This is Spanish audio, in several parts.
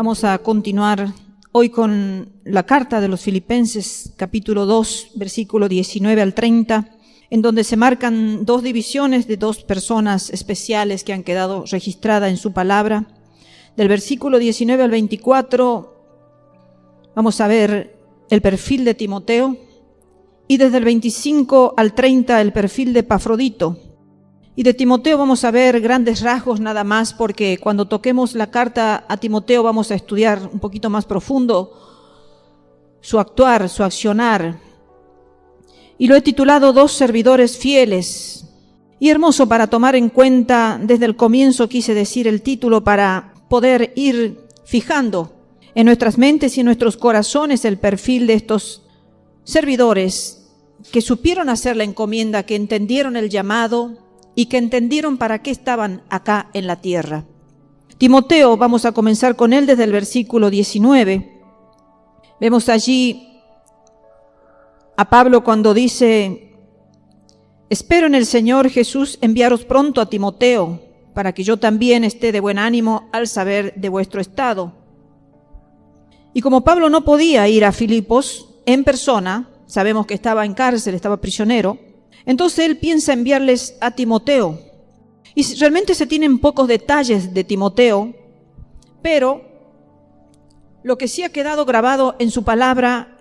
Vamos a continuar hoy con la carta de los Filipenses, capítulo 2, versículo 19 al 30, en donde se marcan dos divisiones de dos personas especiales que han quedado registradas en su palabra. Del versículo 19 al 24 vamos a ver el perfil de Timoteo y desde el 25 al 30 el perfil de Epafrodito. Y de Timoteo vamos a ver grandes rasgos nada más, porque cuando toquemos la carta a Timoteo vamos a estudiar un poquito más profundo su actuar, su accionar. Y lo he titulado Dos servidores fieles. Y hermoso para tomar en cuenta, desde el comienzo quise decir el título para poder ir fijando en nuestras mentes y en nuestros corazones el perfil de estos servidores que supieron hacer la encomienda, que entendieron el llamado y que entendieron para qué estaban acá en la tierra. Timoteo, vamos a comenzar con él desde el versículo 19. Vemos allí a Pablo cuando dice: espero en el Señor Jesús enviaros pronto a Timoteo, para que yo también esté de buen ánimo al saber de vuestro estado. Y como Pablo no podía ir a Filipos en persona, sabemos que estaba en cárcel, estaba prisionero, entonces él piensa enviarles a Timoteo. Y realmente se tienen pocos detalles de Timoteo, pero lo que sí ha quedado grabado en su palabra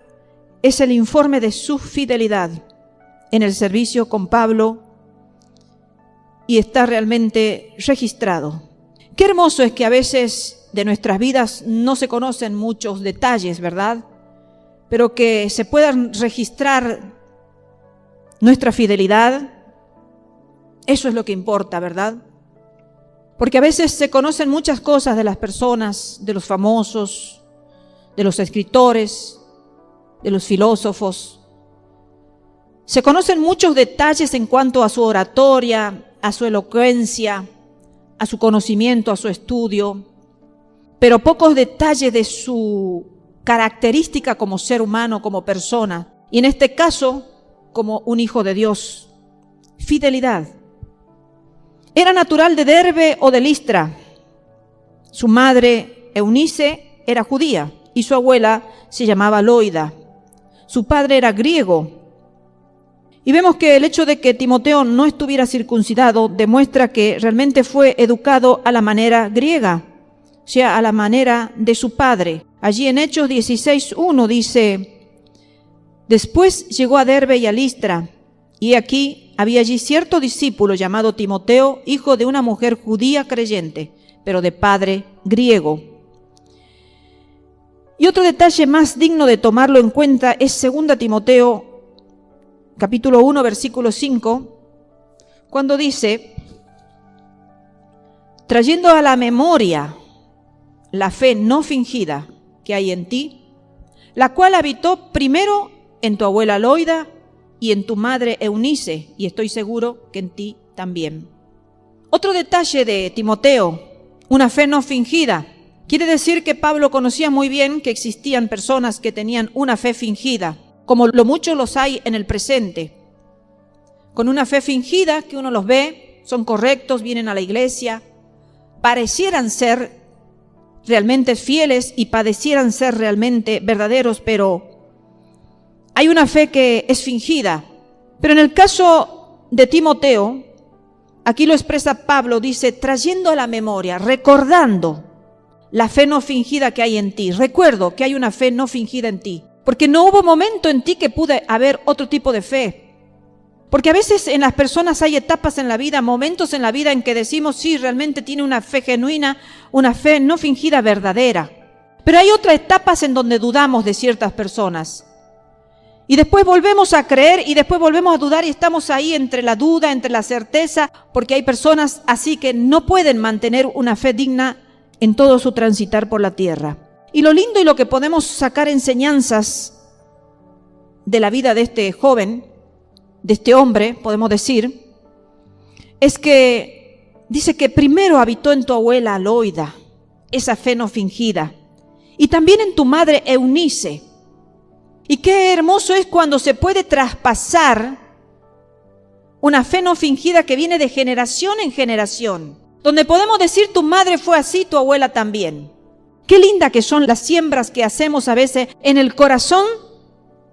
es el informe de su fidelidad en el servicio con Pablo, y está realmente registrado. Qué hermoso es que a veces de nuestras vidas no se conocen muchos detalles, ¿verdad? Pero que se puedan registrar nuestra fidelidad, eso es lo que importa, ¿verdad? Porque a veces se conocen muchas cosas de las personas, de los famosos, de los escritores, de los filósofos. Se conocen muchos detalles en cuanto a su oratoria, a su elocuencia, a su conocimiento, a su estudio, pero pocos detalles de su característica como ser humano, como persona, y en este caso, como un hijo de Dios. Fidelidad. Era natural de Derbe o de Listra. Su madre, Eunice, era judía y su abuela se llamaba Loida. Su padre era griego. Y vemos que el hecho de que Timoteo no estuviera circuncidado demuestra que realmente fue educado a la manera griega, o sea, a la manera de su padre. Allí en Hechos 16:1 dice: después llegó a Derbe y a Listra, y aquí había allí cierto discípulo llamado Timoteo, hijo de una mujer judía creyente, pero de padre griego. Y otro detalle más digno de tomarlo en cuenta es 2 Timoteo, capítulo 1, versículo 5, cuando dice: trayendo a la memoria la fe no fingida que hay en ti, la cual habitó primero en tu abuela Loida y en tu madre Eunice, y estoy seguro que en ti también. Otro detalle de Timoteo, una fe no fingida. Quiere decir que Pablo conocía muy bien que existían personas que tenían una fe fingida, como lo muchos los hay en el presente. Con una fe fingida que uno los ve, son correctos, vienen a la iglesia, parecieran ser realmente fieles y parecieran ser realmente verdaderos, pero hay una fe que es fingida. Pero en el caso de Timoteo, aquí lo expresa Pablo, dice: trayendo a la memoria, recordando la fe no fingida que hay en ti. Recuerdo que hay una fe no fingida en ti, porque no hubo momento en ti que pude haber otro tipo de fe. Porque a veces en las personas hay etapas en la vida, momentos en la vida en que decimos: sí, realmente tiene una fe genuina, una fe no fingida, verdadera. Pero hay otras etapas en donde dudamos de ciertas personas. Y después volvemos a creer y después volvemos a dudar, y estamos ahí entre la duda, entre la certeza, porque hay personas así que no pueden mantener una fe digna en todo su transitar por la tierra. Y lo lindo y lo que podemos sacar enseñanzas de la vida de este joven, de este hombre, podemos decir, es que dice que primero habitó en tu abuela Loida, esa fe no fingida, y también en tu madre Eunice. Y qué hermoso es cuando se puede traspasar una fe no fingida que viene de generación en generación, donde podemos decir: tu madre fue así, tu abuela también. Qué linda que son las siembras que hacemos a veces en el corazón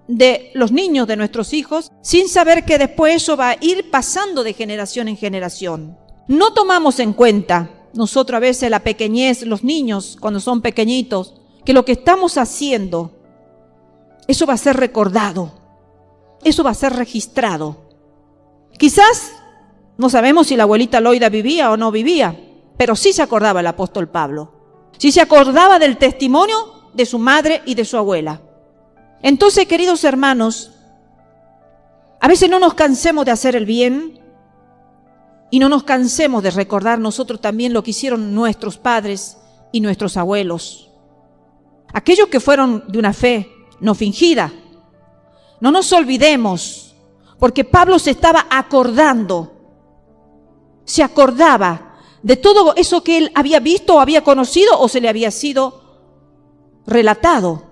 de los niños, de nuestros hijos, sin saber que después eso va a ir pasando de generación en generación. No tomamos en cuenta nosotros a veces la pequeñez, los niños cuando son pequeñitos, que lo que estamos haciendo, eso va a ser recordado, eso va a ser registrado. Quizás no sabemos si la abuelita Loida vivía o no vivía, pero sí se acordaba el apóstol Pablo. Sí se acordaba del testimonio de su madre y de su abuela. Entonces, queridos hermanos, a veces no nos cansemos de hacer el bien y no nos cansemos de recordar nosotros también lo que hicieron nuestros padres y nuestros abuelos. Aquellos que fueron de una fe no fingida. No nos olvidemos, porque Pablo se estaba acordando, se acordaba de todo eso que él había visto o había conocido o se le había sido relatado.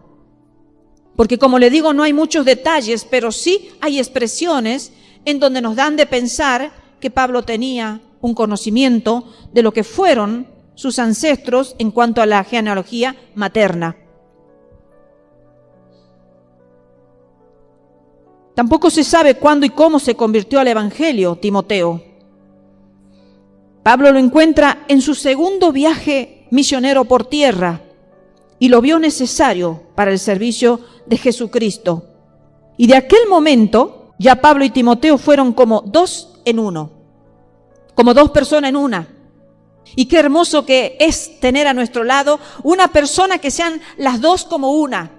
Porque como le digo, no hay muchos detalles, pero sí hay expresiones en donde nos dan de pensar que Pablo tenía un conocimiento de lo que fueron sus ancestros en cuanto a la genealogía materna. Tampoco se sabe cuándo y cómo se convirtió al evangelio Timoteo. Pablo lo encuentra en su segundo viaje misionero por tierra y lo vio necesario para el servicio de Jesucristo. Y de aquel momento, ya Pablo y Timoteo fueron como dos en uno, como dos personas en una. Y qué hermoso que es tener a nuestro lado una persona que sean las dos como una,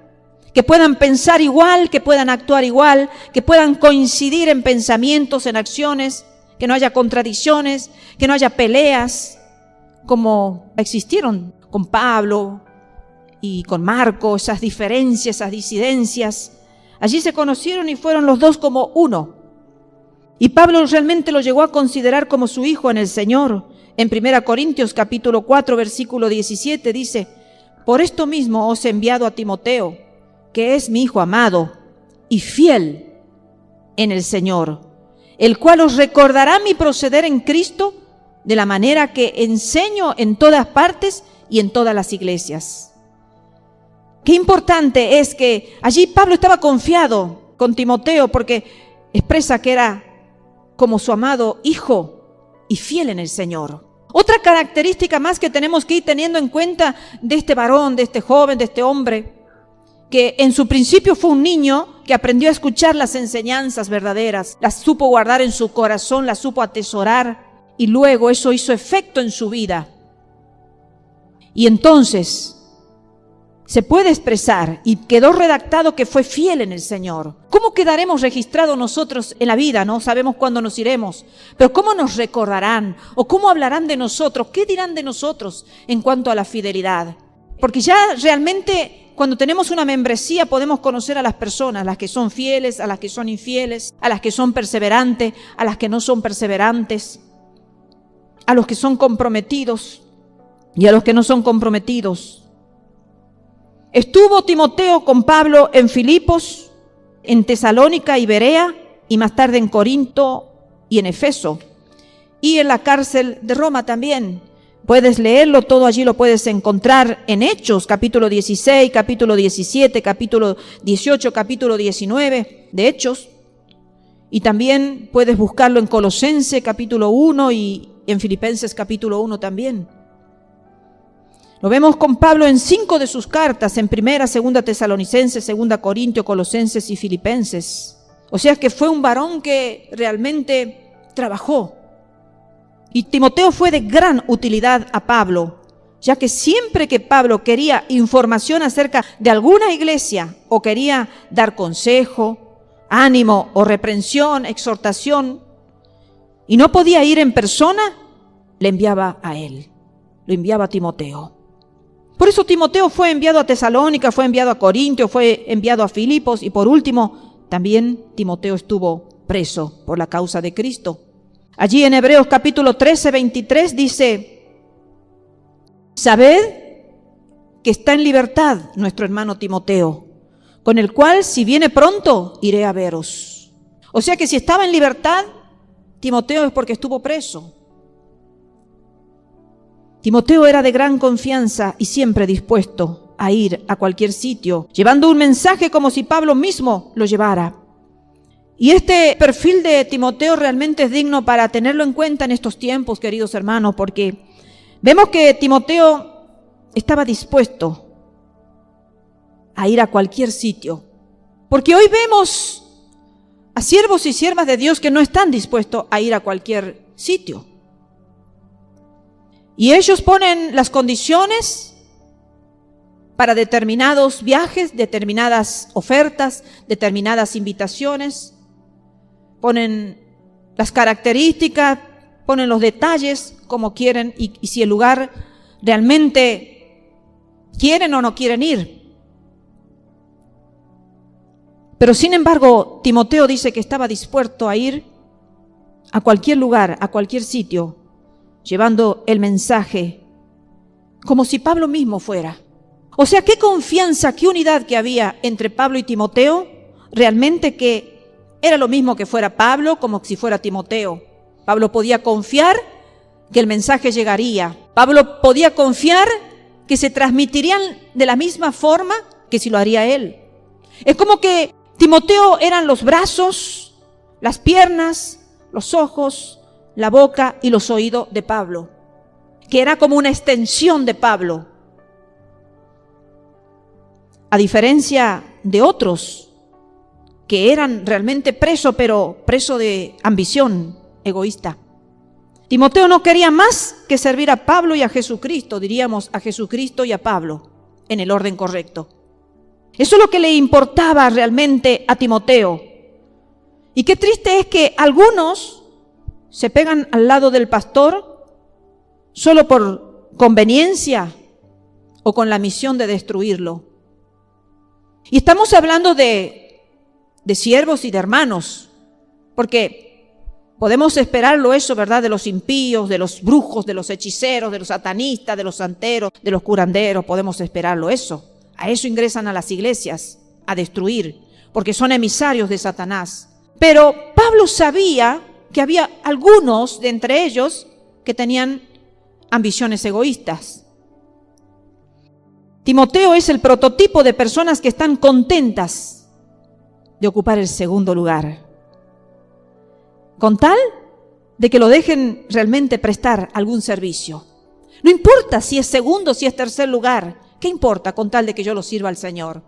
que puedan pensar igual, que puedan actuar igual, que puedan coincidir en pensamientos, en acciones, que no haya contradicciones, que no haya peleas, como existieron con Pablo y con Marco, esas diferencias, esas disidencias. Allí se conocieron y fueron los dos como uno. Y Pablo realmente lo llegó a considerar como su hijo en el Señor. En 1 Corintios capítulo 4, versículo 17 dice: por esto mismo os he enviado a Timoteo, que es mi hijo amado y fiel en el Señor, el cual os recordará mi proceder en Cristo de la manera que enseño en todas partes y en todas las iglesias. Qué importante es que allí Pablo estaba confiado con Timoteo porque expresa que era como su amado hijo y fiel en el Señor. Otra característica más que tenemos que ir teniendo en cuenta de este varón, de este joven, de este hombre, que en su principio fue un niño que aprendió a escuchar las enseñanzas verdaderas, las supo guardar en su corazón, las supo atesorar y luego eso hizo efecto en su vida. Y entonces se puede expresar y quedó redactado que fue fiel en el Señor. ¿Cómo quedaremos registrados nosotros en la vida? No sabemos cuándo nos iremos, pero ¿cómo nos recordarán? ¿O cómo hablarán de nosotros? ¿Qué dirán de nosotros en cuanto a la fidelidad? Porque ya realmente cuando tenemos una membresía podemos conocer a las personas, las que son fieles, a las que son infieles, a las que son perseverantes, a las que no son perseverantes, a los que son comprometidos y a los que no son comprometidos. Estuvo Timoteo con Pablo en Filipos, en Tesalónica y Berea, y más tarde en Corinto y en Efeso, y en la cárcel de Roma también. Puedes leerlo, todo allí lo puedes encontrar en Hechos, capítulo 16, capítulo 17, capítulo 18, capítulo 19 de Hechos. Y también puedes buscarlo en Colosenses, capítulo 1 y en Filipenses, capítulo 1 también. Lo vemos con Pablo en 5 de sus cartas, en 1, 2 Tesalonicenses, 2 Corintios, Colosenses y Filipenses. O sea que fue un varón que realmente trabajó. Y Timoteo fue de gran utilidad a Pablo, ya que siempre que Pablo quería información acerca de alguna iglesia o quería dar consejo, ánimo o reprensión, exhortación, y no podía ir en persona, le enviaba a él, lo enviaba a Timoteo. Por eso Timoteo fue enviado a Tesalónica, fue enviado a Corintios, fue enviado a Filipos y por último, también Timoteo estuvo preso por la causa de Cristo. Allí en Hebreos capítulo 13, 23 dice: sabed que está en libertad nuestro hermano Timoteo, con el cual si viene pronto iré a veros. O sea que si estaba en libertad, Timoteo es porque estuvo preso. Timoteo era de gran confianza y siempre dispuesto a ir a cualquier sitio, llevando un mensaje como si Pablo mismo lo llevara. Y este perfil de Timoteo realmente es digno para tenerlo en cuenta en estos tiempos, queridos hermanos, porque vemos que Timoteo estaba dispuesto a ir a cualquier sitio. Porque hoy vemos a siervos y siervas de Dios que no están dispuestos a ir a cualquier sitio. Y ellos ponen las condiciones para determinados viajes, determinadas ofertas, determinadas invitaciones. Ponen las características, ponen los detalles como quieren y si el lugar realmente quieren o no quieren ir. Pero sin embargo, Timoteo dice que estaba dispuesto a ir a cualquier lugar, a cualquier sitio, llevando el mensaje, como si Pablo mismo fuera. O sea, qué confianza, qué unidad que había entre Pablo y Timoteo, realmente que era lo mismo que fuera Pablo como si fuera Timoteo. Pablo podía confiar que el mensaje llegaría. Pablo podía confiar que se transmitirían de la misma forma que si lo haría él. Es como que Timoteo eran los brazos, las piernas, los ojos, la boca y los oídos de Pablo, que era como una extensión de Pablo. A diferencia de otros que eran realmente presos, pero preso de ambición egoísta. Timoteo no quería más que servir a Pablo y a Jesucristo, diríamos a Jesucristo y a Pablo, en el orden correcto. Eso es lo que le importaba realmente a Timoteo. Y qué triste es que algunos se pegan al lado del pastor solo por conveniencia o con la misión de destruirlo. Y estamos hablando de siervos y de hermanos, porque podemos esperarlo eso, ¿verdad? De los impíos, de los brujos, de los hechiceros, de los satanistas, de los santeros, de los curanderos, podemos esperarlo eso. A eso ingresan a las iglesias, a destruir, porque son emisarios de Satanás. Pero Pablo sabía que había algunos de entre ellos que tenían ambiciones egoístas. Timoteo es el prototipo de personas que están contentas de ocupar el segundo lugar, con tal de que lo dejen realmente prestar algún servicio. No importa si es segundo, si es tercer lugar, ¿qué importa con tal de que yo lo sirva al Señor?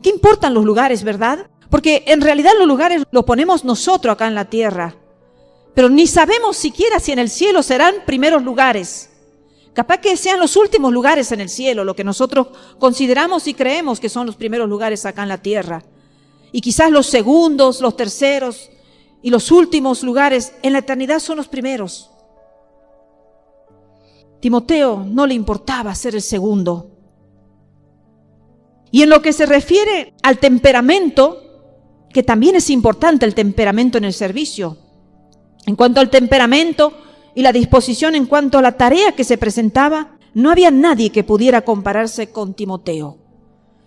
¿Qué importan los lugares, verdad? Porque en realidad los lugares los ponemos nosotros acá en la tierra, pero ni sabemos siquiera si en el cielo serán primeros lugares. Capaz que sean los últimos lugares en el cielo, lo que nosotros consideramos y creemos que son los primeros lugares acá en la tierra. Y quizás los segundos, los terceros y los últimos lugares en la eternidad son los primeros. Timoteo no le importaba ser el segundo. Y en lo que se refiere al temperamento, que también es importante el temperamento en el servicio. En cuanto al temperamento y la disposición en cuanto a la tarea que se presentaba, no había nadie que pudiera compararse con Timoteo.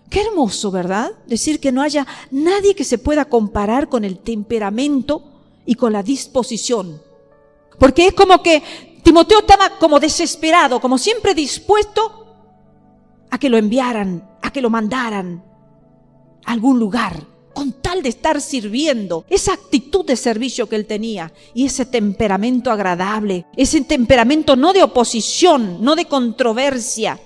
Qué hermoso, ¿verdad? Decir que no haya nadie que se pueda comparar con el temperamento y con la disposición. Porque es como que Timoteo estaba como desesperado, como siempre dispuesto a que lo enviaran, a que lo mandaran a algún lugar, con tal de estar sirviendo. Esa actitud de servicio que él tenía y ese temperamento agradable, ese temperamento no de oposición, no de controversia,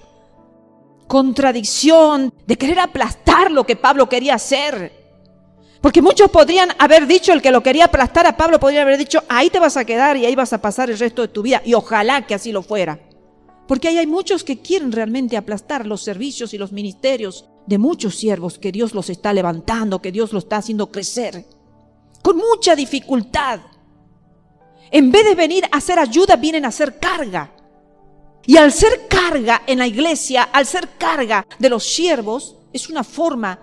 contradicción, de querer aplastar lo que Pablo quería hacer. Porque muchos podrían haber dicho, el que lo quería aplastar a Pablo podría haber dicho, ahí te vas a quedar y ahí vas a pasar el resto de tu vida. Y ojalá que así lo fuera. Porque ahí hay muchos que quieren realmente aplastar los servicios y los ministerios de muchos siervos que Dios los está levantando, que Dios los está haciendo crecer. Con mucha dificultad. En vez de venir a hacer ayuda, vienen a hacer carga. Y al ser carga en la iglesia, al ser carga de los siervos, es una forma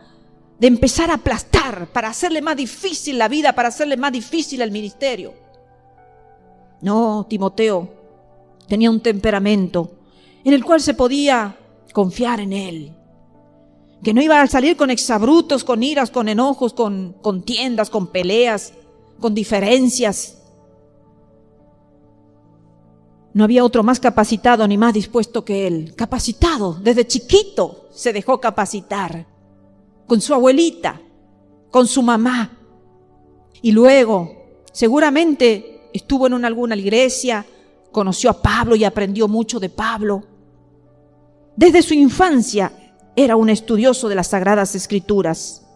de empezar a aplastar, para hacerle más difícil la vida, para hacerle más difícil el ministerio. No, Timoteo tenía un temperamento en el cual se podía confiar en él. Que no iba a salir con exabrutos, con iras, con enojos, con contiendas, con peleas, con diferencias. No había otro más capacitado ni más dispuesto que él. Capacitado, desde chiquito se dejó capacitar. Con su abuelita, con su mamá. Y luego, seguramente estuvo en alguna iglesia, conoció a Pablo y aprendió mucho de Pablo. Desde su infancia era un estudioso de las Sagradas Escrituras.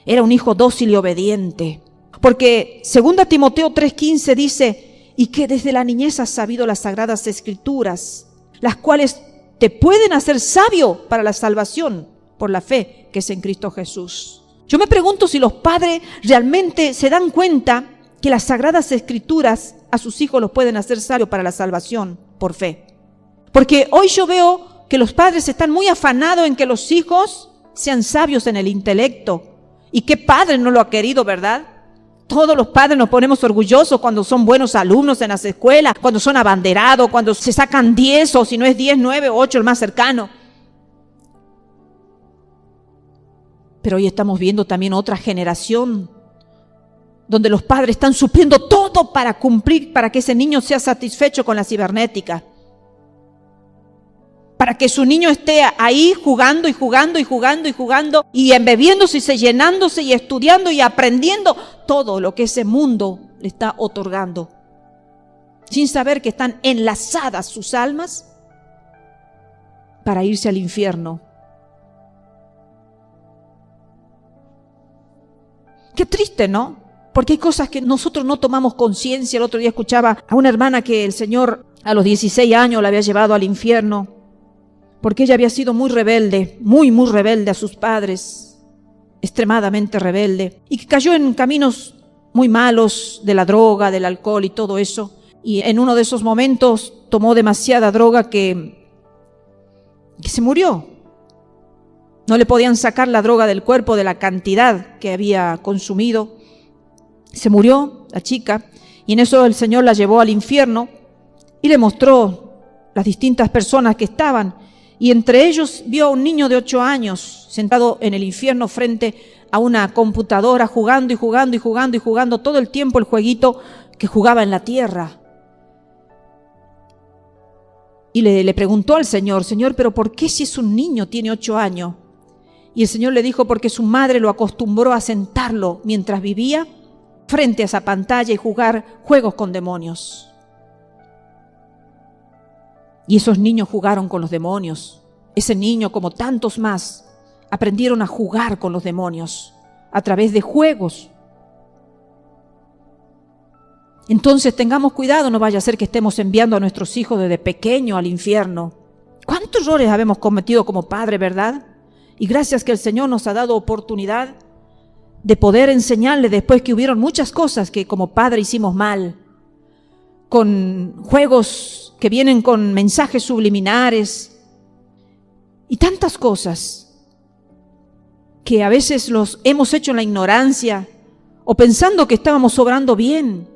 Era un hijo dócil y obediente. Porque 2 Timoteo 3:15 dice, y que desde la niñez has sabido las Sagradas Escrituras, las cuales te pueden hacer sabio para la salvación por la fe que es en Cristo Jesús. Yo me pregunto si los padres realmente se dan cuenta que las Sagradas Escrituras a sus hijos los pueden hacer sabio para la salvación por fe. Porque hoy yo veo que los padres están muy afanados en que los hijos sean sabios en el intelecto. ¿Y qué padre no lo ha querido, verdad? Todos los padres nos ponemos orgullosos cuando son buenos alumnos en las escuelas, cuando son abanderados, cuando se sacan 10 o si no es 10, 9 o 8 el más cercano. Pero hoy estamos viendo también otra generación donde los padres están supliendo todo para cumplir, para que ese niño sea satisfecho con la cibernética. Para que su niño esté ahí jugando y jugando y jugando y jugando y embebiéndose y llenándose y estudiando y aprendiendo todo lo que ese mundo le está otorgando. Sin saber que están enlazadas sus almas para irse al infierno. Qué triste, ¿no? Porque hay cosas que nosotros no tomamos conciencia. El otro día escuchaba a una hermana que el Señor a los 16 años la había llevado al infierno porque ella había sido muy rebelde, muy rebelde a sus padres, extremadamente rebelde, y que cayó en caminos muy malos de la droga, del alcohol y todo eso. Y en uno de esos momentos tomó demasiada droga que se murió. No le podían sacar la droga del cuerpo de la cantidad que había consumido. Se murió la chica y en eso el Señor la llevó al infierno y le mostró las distintas personas que estaban. Y entre ellos vio a un niño de 8 años sentado en el infierno frente a una computadora jugando y jugando y jugando y jugando todo el tiempo el jueguito que jugaba en la tierra. Y le preguntó al Señor, Señor, ¿pero por qué si es un niño, tiene 8 años? Y el Señor le dijo, porque su madre lo acostumbró a sentarlo mientras vivía frente a esa pantalla y jugar juegos con demonios. Y esos niños jugaron con los demonios. Ese niño, como tantos más, aprendieron a jugar con los demonios a través de juegos. Entonces tengamos cuidado, no vaya a ser que estemos enviando a nuestros hijos desde pequeño al infierno. ¿Cuántos errores habemos cometido como padres, verdad? Y gracias que el Señor nos ha dado oportunidad de poder enseñarle después que hubieron muchas cosas que como padre hicimos mal, con juegos que vienen con mensajes subliminares y tantas cosas que a veces los hemos hecho en la ignorancia o pensando que estábamos obrando bien.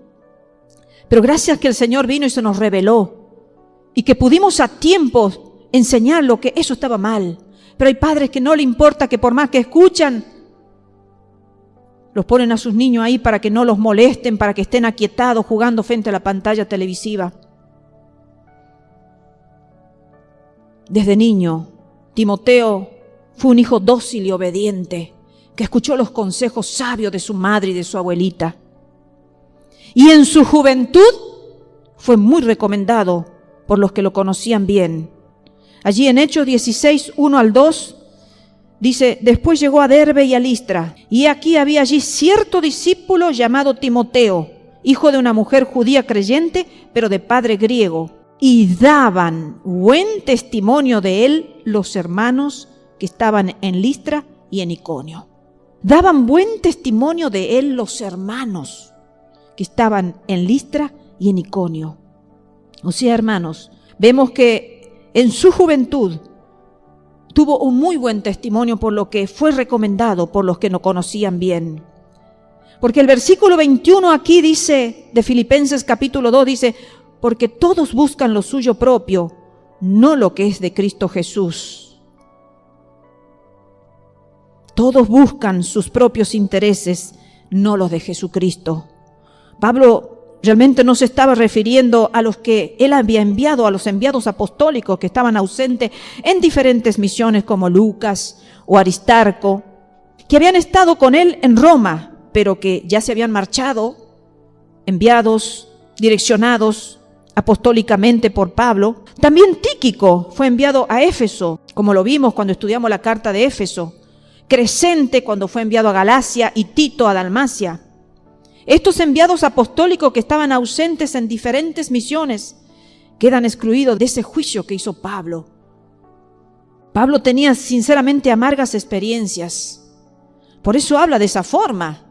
Pero gracias que el Señor vino y se nos reveló y que pudimos a tiempo enseñarlo que eso estaba mal. Pero hay padres que no le importa, que por más que escuchan, los ponen a sus niños ahí para que no los molesten, para que estén aquietados jugando frente a la pantalla televisiva. Desde niño, Timoteo fue un hijo dócil y obediente, que escuchó los consejos sabios de su madre y de su abuelita. Y en su juventud fue muy recomendado por los que lo conocían bien. Allí en Hechos 16, 1 al 2, dice, después llegó a Derbe y a Listra, y aquí había allí cierto discípulo llamado Timoteo, hijo de una mujer judía creyente, pero de padre griego, y daban buen testimonio de él los hermanos que estaban en Listra y en Iconio. Daban buen testimonio de él los hermanos que estaban en Listra y en Iconio. O sea, hermanos, vemos que en su juventud tuvo un muy buen testimonio por lo que fue recomendado por los que no conocían bien. Porque el versículo 21 aquí dice, de Filipenses capítulo 2, dice, porque todos buscan lo suyo propio, no lo que es de Cristo Jesús. Todos buscan sus propios intereses, no los de Jesucristo. Pablo realmente no se estaba refiriendo a los que él había enviado, a los enviados apostólicos que estaban ausentes en diferentes misiones como Lucas o Aristarco, que habían estado con él en Roma, pero que ya se habían marchado, enviados, direccionados apostólicamente por Pablo. También Tíquico fue enviado a Éfeso, como lo vimos cuando estudiamos la carta de Éfeso. Crescente cuando fue enviado a Galacia y Tito a Dalmacia. Estos enviados apostólicos que estaban ausentes en diferentes misiones quedan excluidos de ese juicio que hizo Pablo. Pablo tenía sinceramente amargas experiencias. Por eso habla de esa forma.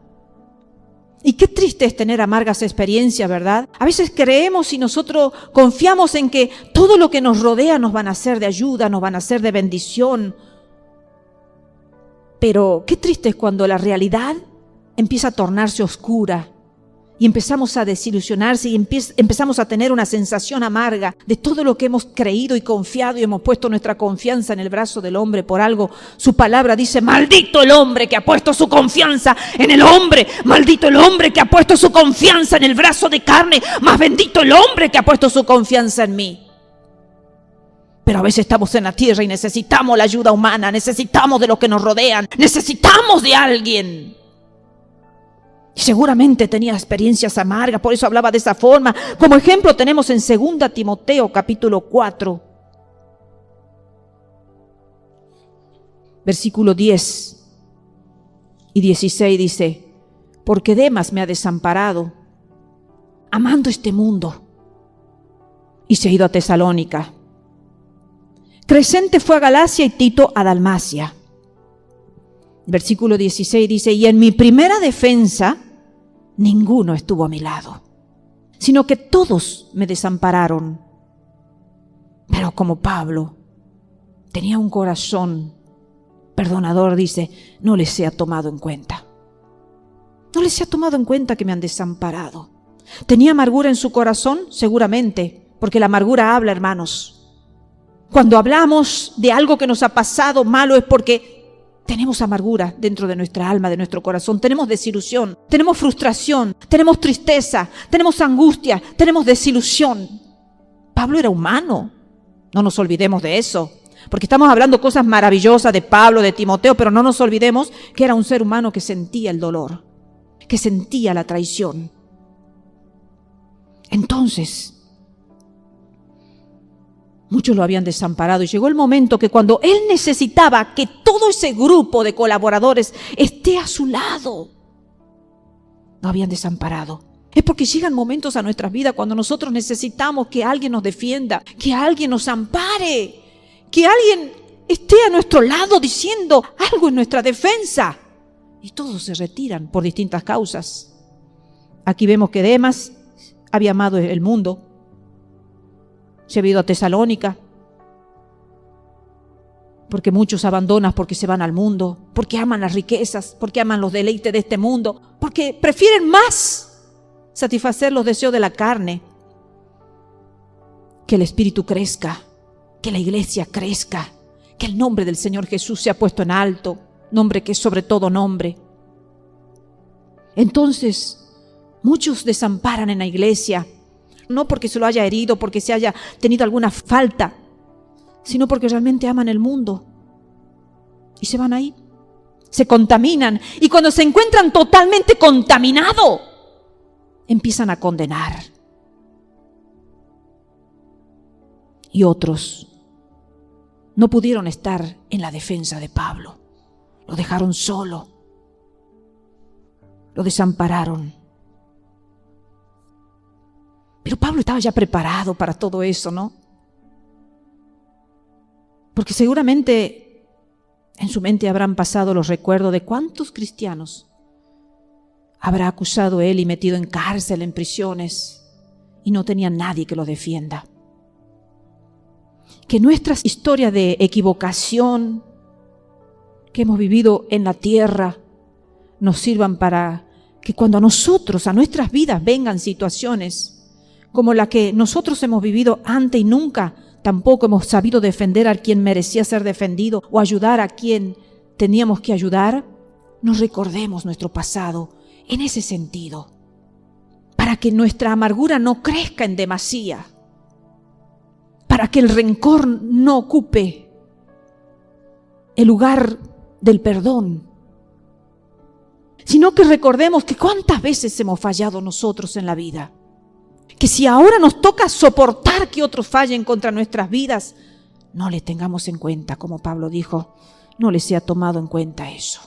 Y qué triste es tener amargas experiencias, ¿verdad? A veces creemos y nosotros confiamos en que todo lo que nos rodea nos van a ser de ayuda, nos van a ser de bendición. Pero qué triste es cuando la realidad empieza a tornarse oscura y empezamos a desilusionarse y empezamos a tener una sensación amarga de todo lo que hemos creído y confiado y hemos puesto nuestra confianza en el brazo del hombre. Por algo su palabra dice: maldito el hombre que ha puesto su confianza en el hombre, maldito el hombre que ha puesto su confianza en el brazo de carne, más bendito el hombre que ha puesto su confianza en mí. Pero a veces estamos en la tierra y necesitamos la ayuda humana, necesitamos de los que nos rodean, necesitamos de alguien. Y seguramente tenía experiencias amargas, por eso hablaba de esa forma. Como ejemplo tenemos en 2 Timoteo capítulo 4, versículo 10 y 16 dice: porque Demas me ha desamparado, amando este mundo, y se ha ido a Tesalónica. Crescente fue a Galacia y Tito a Dalmacia. Versículo 16 dice: y en mi primera defensa ninguno estuvo a mi lado, sino que todos me desampararon. Pero como Pablo tenía un corazón perdonador, dice: no les he tomado en cuenta. No les he tomado en cuenta que me han desamparado. ¿Tenía amargura en su corazón? Seguramente, porque la amargura habla, hermanos. Cuando hablamos de algo que nos ha pasado malo es porque tenemos amargura dentro de nuestra alma, de nuestro corazón. Tenemos desilusión, tenemos frustración, tenemos tristeza, tenemos angustia, tenemos desilusión. Pablo era humano, no nos olvidemos de eso. Porque estamos hablando cosas maravillosas de Pablo, de Timoteo, pero no nos olvidemos que era un ser humano que sentía el dolor, que sentía la traición. Entonces, muchos lo habían desamparado y llegó el momento que cuando él necesitaba que todo ese grupo de colaboradores esté a su lado, lo habían desamparado. Es porque llegan momentos a nuestras vidas cuando nosotros necesitamos que alguien nos defienda, que alguien nos ampare, que alguien esté a nuestro lado diciendo algo en nuestra defensa. Y todos se retiran por distintas causas. Aquí vemos que Demas había amado el mundo. Se había ido a Tesalónica, porque muchos abandonan porque se van al mundo, porque aman las riquezas, porque aman los deleites de este mundo, porque prefieren más satisfacer los deseos de la carne, que el espíritu crezca, que la iglesia crezca, que el nombre del Señor Jesús sea puesto en alto, nombre que es sobre todo nombre. Entonces, muchos desamparan en la iglesia, no porque se lo haya herido, porque se haya tenido alguna falta, sino porque realmente aman el mundo. Y se van ahí, se contaminan. Y cuando se encuentran totalmente contaminados, empiezan a condenar. Y otros no pudieron estar en la defensa de Pablo. Lo dejaron solo. Lo desampararon. Pero Pablo estaba ya preparado para todo eso, ¿no? Porque seguramente en su mente habrán pasado los recuerdos de cuántos cristianos habrá acusado él y metido en cárcel, en prisiones, y no tenía nadie que lo defienda. Que nuestras historias de equivocación que hemos vivido en la tierra nos sirvan para que cuando a nosotros, a nuestras vidas vengan situaciones como la que nosotros hemos vivido antes y nunca tampoco hemos sabido defender a quien merecía ser defendido o ayudar a quien teníamos que ayudar, nos recordemos nuestro pasado en ese sentido, para que nuestra amargura no crezca en demasía, para que el rencor no ocupe el lugar del perdón, sino que recordemos que cuántas veces hemos fallado nosotros en la vida, que si ahora nos toca soportar que otros fallen contra nuestras vidas, no le tengamos en cuenta, como Pablo dijo, no les sea tomado en cuenta eso.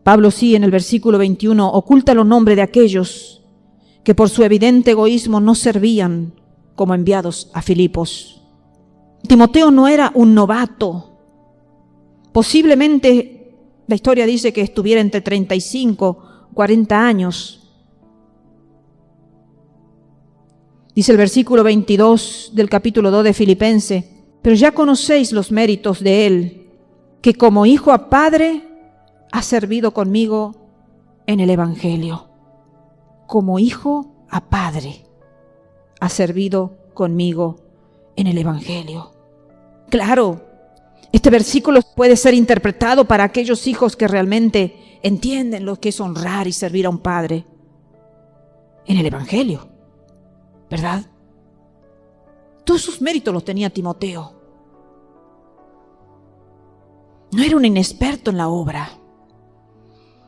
Pablo sí, en el versículo 21, oculta los nombres de aquellos que por su evidente egoísmo no servían como enviados a Filipos. Timoteo no era un novato. Posiblemente la historia dice que estuviera entre 35 y 40 años. Dice el versículo 22 del capítulo 2 de Filipenses, pero ya conocéis los méritos de él, que como hijo a padre ha servido conmigo en el Evangelio. Como hijo a padre ha servido conmigo en el Evangelio. Claro, este versículo puede ser interpretado para aquellos hijos que realmente entienden lo que es honrar y servir a un padre en el Evangelio, ¿verdad? Todos sus méritos los tenía Timoteo. No era un inexperto en la obra.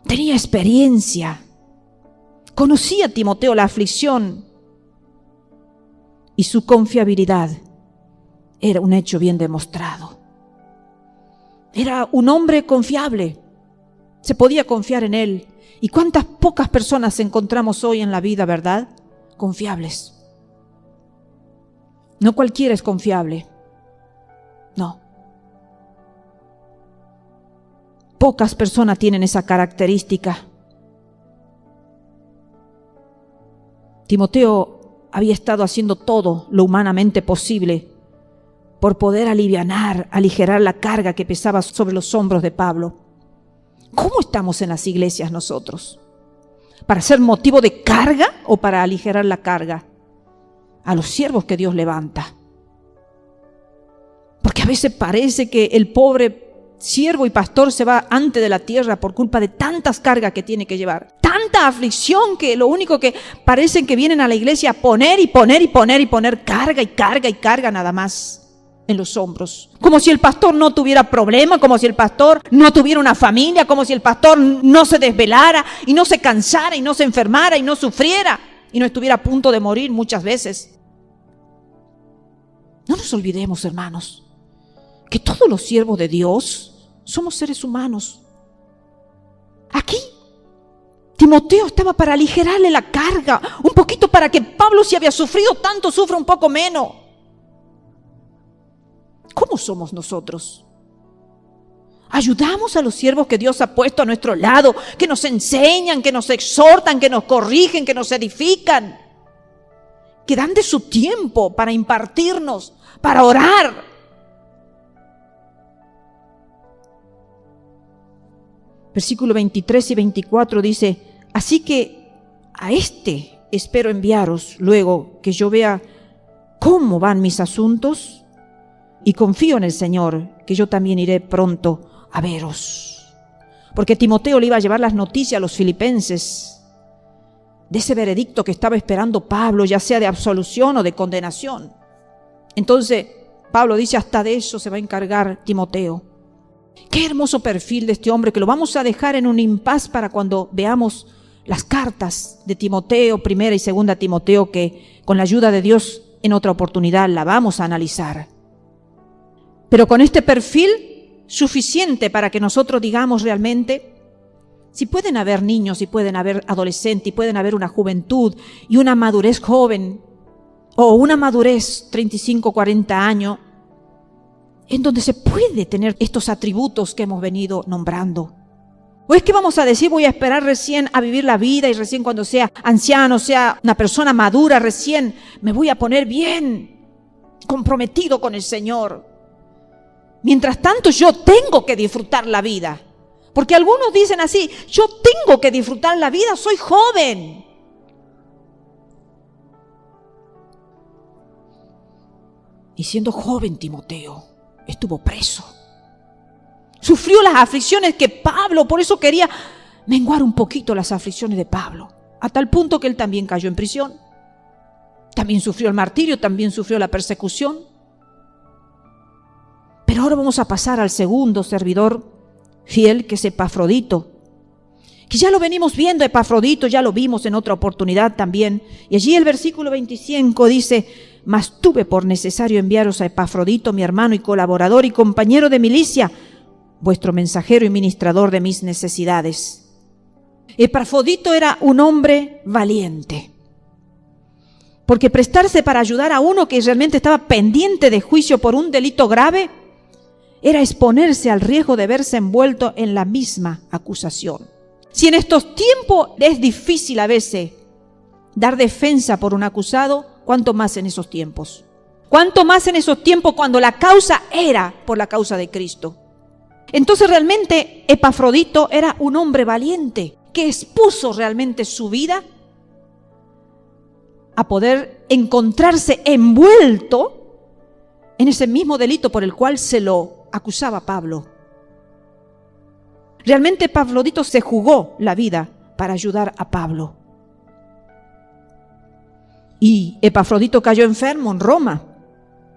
Tenía experiencia. Conocía Timoteo la aflicción y su confiabilidad era un hecho bien demostrado. Era un hombre confiable. Se podía confiar en él. ¿Y cuántas pocas personas encontramos hoy en la vida, verdad? Confiables. No cualquiera es confiable. No. Pocas personas tienen esa característica. Timoteo había estado haciendo todo lo humanamente posible por poder aligerar la carga que pesaba sobre los hombros de Pablo. ¿Cómo estamos en las iglesias nosotros? ¿Para ser motivo de carga o para aligerar la carga a los siervos que Dios levanta? Porque a veces parece que el pobre siervo y pastor se va antes de la tierra por culpa de tantas cargas que tiene que llevar. Tanta aflicción que lo único que parecen que vienen a la iglesia a poner carga y carga y carga nada más en los hombros. Como si el pastor no tuviera problema, como si el pastor no tuviera una familia, como si el pastor no se desvelara y no se cansara y no se enfermara y no sufriera y no estuviera a punto de morir muchas veces. No nos olvidemos, hermanos, que todos los siervos de Dios somos seres humanos. Aquí Timoteo estaba para aligerarle la carga, un poquito para que Pablo, si había sufrido tanto, sufra un poco menos. ¿Cómo somos nosotros? Ayudamos a los siervos que Dios ha puesto a nuestro lado, que nos enseñan, que nos exhortan, que nos corrigen, que nos edifican, que dan de su tiempo para impartirnos, para orar. Versículo 23 y 24 dice, así que a este espero enviaros luego que yo vea cómo van mis asuntos y confío en el Señor, que yo también iré pronto a veros. Porque Timoteo le iba a llevar las noticias a los filipenses de ese veredicto que estaba esperando Pablo, ya sea de absolución o de condenación. Entonces Pablo dice, hasta de eso se va a encargar Timoteo. Qué hermoso perfil de este hombre, que lo vamos a dejar en un impas para cuando veamos las cartas de Timoteo, primera y segunda Timoteo, que con la ayuda de Dios en otra oportunidad la vamos a analizar. Pero con este perfil suficiente para que nosotros digamos realmente, si pueden haber niños, si pueden haber adolescentes, y pueden haber una juventud y una madurez joven, o una madurez 35, 40 años, en donde se puede tener estos atributos que hemos venido nombrando. ¿O es que vamos a decir, voy a esperar recién a vivir la vida y recién cuando sea anciano, sea una persona madura, recién me voy a poner bien comprometido con el Señor? Mientras tanto yo tengo que disfrutar la vida. Porque algunos dicen así, yo tengo que disfrutar la vida, soy joven. Y siendo joven Timoteo, estuvo preso. Sufrió las aflicciones que Pablo, por eso quería menguar un poquito las aflicciones de Pablo, a tal punto que él también cayó en prisión. También sufrió el martirio, también sufrió la persecución. Pero ahora vamos a pasar al segundo servidor fiel, que es Epafrodito, que ya lo venimos viendo. Epafrodito ya lo vimos en otra oportunidad también. Y allí el versículo 25 dice: mas tuve por necesario enviaros a Epafrodito, mi hermano y colaborador y compañero de milicia, vuestro mensajero y ministrador de mis necesidades. Epafrodito era un hombre valiente, porque prestarse para ayudar a uno que realmente estaba pendiente de juicio por un delito grave era exponerse al riesgo de verse envuelto en la misma acusación. Si en estos tiempos es difícil a veces dar defensa por un acusado, ¿cuánto más en esos tiempos? ¿Cuánto más en esos tiempos cuando la causa era por la causa de Cristo? Entonces realmente Epafrodito era un hombre valiente que expuso realmente su vida a poder encontrarse envuelto en ese mismo delito por el cual se lo acusaba Pablo. Realmente Epafrodito se jugó la vida para ayudar a Pablo. Y Epafrodito cayó enfermo en Roma,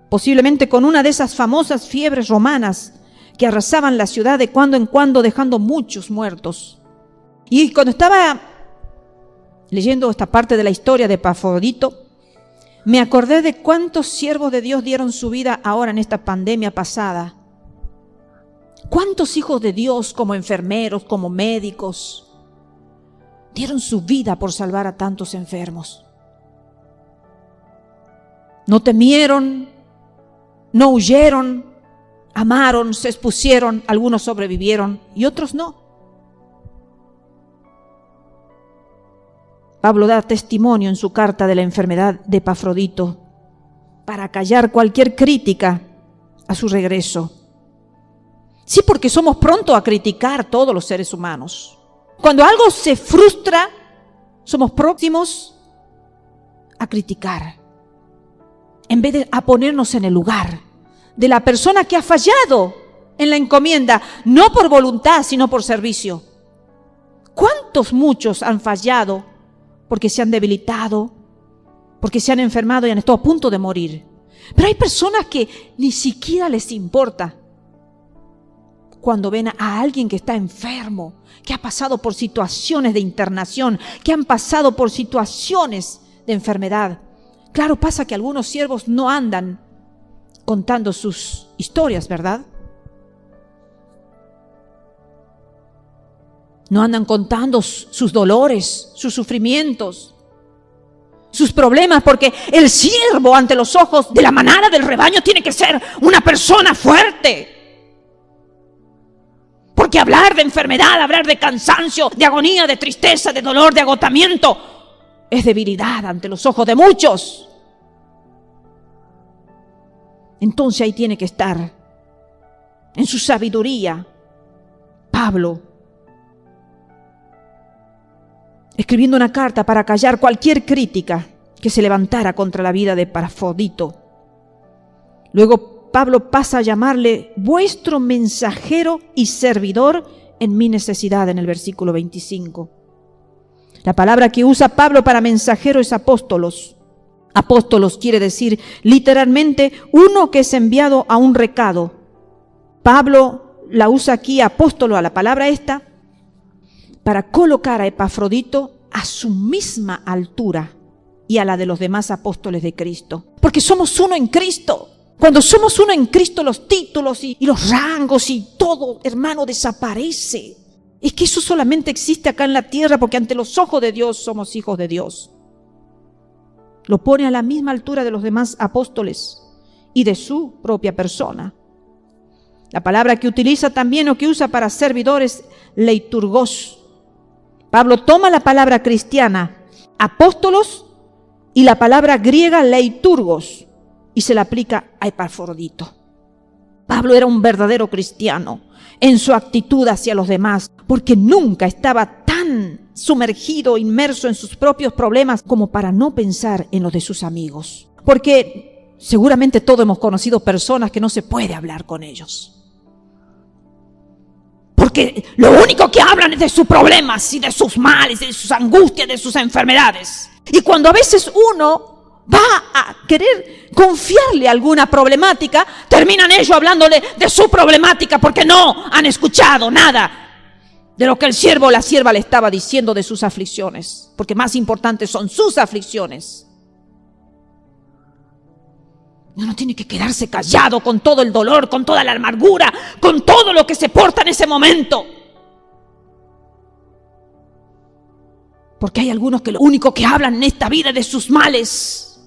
posiblemente con una de esas famosas fiebres romanas que arrasaban la ciudad de cuando en cuando, dejando muchos muertos. Y cuando estaba leyendo esta parte de la historia de Epafrodito, me acordé de cuántos siervos de Dios dieron su vida ahora en esta pandemia pasada. Cuántos hijos de Dios, como enfermeros, como médicos, dieron su vida por salvar a tantos enfermos. No temieron, no huyeron, amaron, se expusieron, algunos sobrevivieron y otros no. Pablo da testimonio en su carta de la enfermedad de Epafrodito para callar cualquier crítica a su regreso. Sí, porque somos prontos a criticar todos los seres humanos. Cuando algo se frustra, somos próximos a criticar, en vez de a ponernos en el lugar de la persona que ha fallado en la encomienda, no por voluntad, sino por servicio. ¿Cuántos muchos han fallado porque se han debilitado, porque se han enfermado y han estado a punto de morir? Pero hay personas que ni siquiera les importa cuando ven a alguien que está enfermo, que ha pasado por situaciones de internación, que han pasado por situaciones de enfermedad. Claro, pasa que algunos siervos no andan contando sus historias, ¿verdad? No andan contando sus dolores, sus sufrimientos, sus problemas, porque el siervo ante los ojos de la manada del rebaño tiene que ser una persona fuerte. Porque hablar de enfermedad, hablar de cansancio, de agonía, de tristeza, de dolor, de agotamiento, es debilidad ante los ojos de muchos. Entonces ahí tiene que estar, en su sabiduría, Pablo, escribiendo una carta para callar cualquier crítica que se levantara contra la vida de Epafrodito. Luego Pablo pasa a llamarle vuestro mensajero y servidor en mi necesidad, en el versículo 25. La palabra que usa Pablo para mensajero es apóstolos. Apóstolos quiere decir literalmente uno que es enviado a un recado. Pablo la usa aquí, apóstolo, a la palabra esta, para colocar a Epafrodito a su misma altura y a la de los demás apóstoles de Cristo. Porque somos uno en Cristo. Cuando somos uno en Cristo, los títulos y los rangos y todo, hermano, desaparece. Es que eso solamente existe acá en la tierra porque ante los ojos de Dios somos hijos de Dios. Lo pone a la misma altura de los demás apóstoles y de su propia persona. La palabra que utiliza también o que usa para servidores, leiturgos. Pablo toma la palabra cristiana, apóstolos, y la palabra griega, leiturgos, y se la aplica a Epafrodito. Pablo era un verdadero cristiano en su actitud hacia los demás, porque nunca estaba tan sumergido, inmerso en sus propios problemas como para no pensar en los de sus amigos. Porque seguramente todos hemos conocido personas que no se puede hablar con ellos. porque lo único que hablan es de sus problemas y de sus males, de sus angustias, de sus enfermedades. Y cuando a veces uno va a querer confiarle alguna problemática, terminan ellos hablándole de su problemática porque no han escuchado nada de lo que el siervo o la sierva le estaba diciendo de sus aflicciones, porque más importantes son sus aflicciones. Uno tiene que quedarse callado con todo el dolor, con toda la amargura, con todo lo que se porta en ese momento. Porque hay algunos que lo único que hablan en esta vida es de sus males.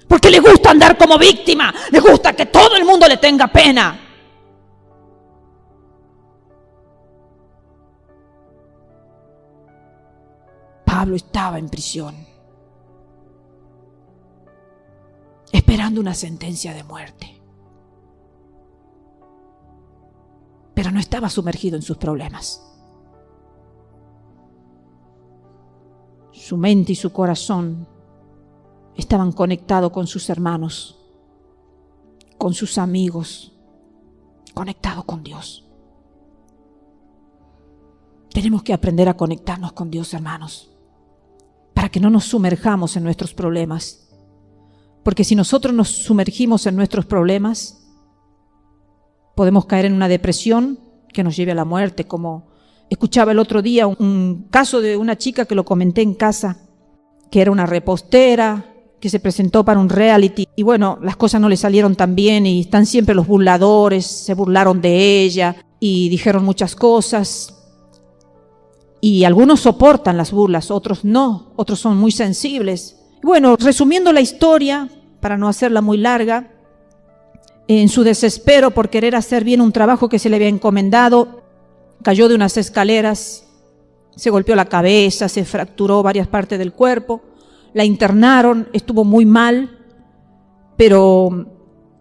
Porque les gusta andar como víctima, les gusta que todo el mundo le tenga pena. Pablo estaba en prisión, esperando una sentencia de muerte. Pero no estaba sumergido en sus problemas. Su mente y su corazón estaban conectados con sus hermanos, con sus amigos, conectados con Dios. Tenemos que aprender a conectarnos con Dios, hermanos, para que no nos sumerjamos en nuestros problemas. Porque si nosotros nos sumergimos en nuestros problemas, podemos caer en una depresión que nos lleve a la muerte. Como escuchaba el otro día un caso de una chica que lo comenté en casa, que era una repostera, que se presentó para un reality. Y bueno, las cosas no le salieron tan bien y están siempre los burladores, se burlaron de ella y dijeron muchas cosas. Y algunos soportan las burlas, otros no, otros son muy sensibles. Bueno, resumiendo la historia, para no hacerla muy larga, en su desespero por querer hacer bien un trabajo que se le había encomendado, cayó de unas escaleras, se golpeó la cabeza, se fracturó varias partes del cuerpo, la internaron, estuvo muy mal, pero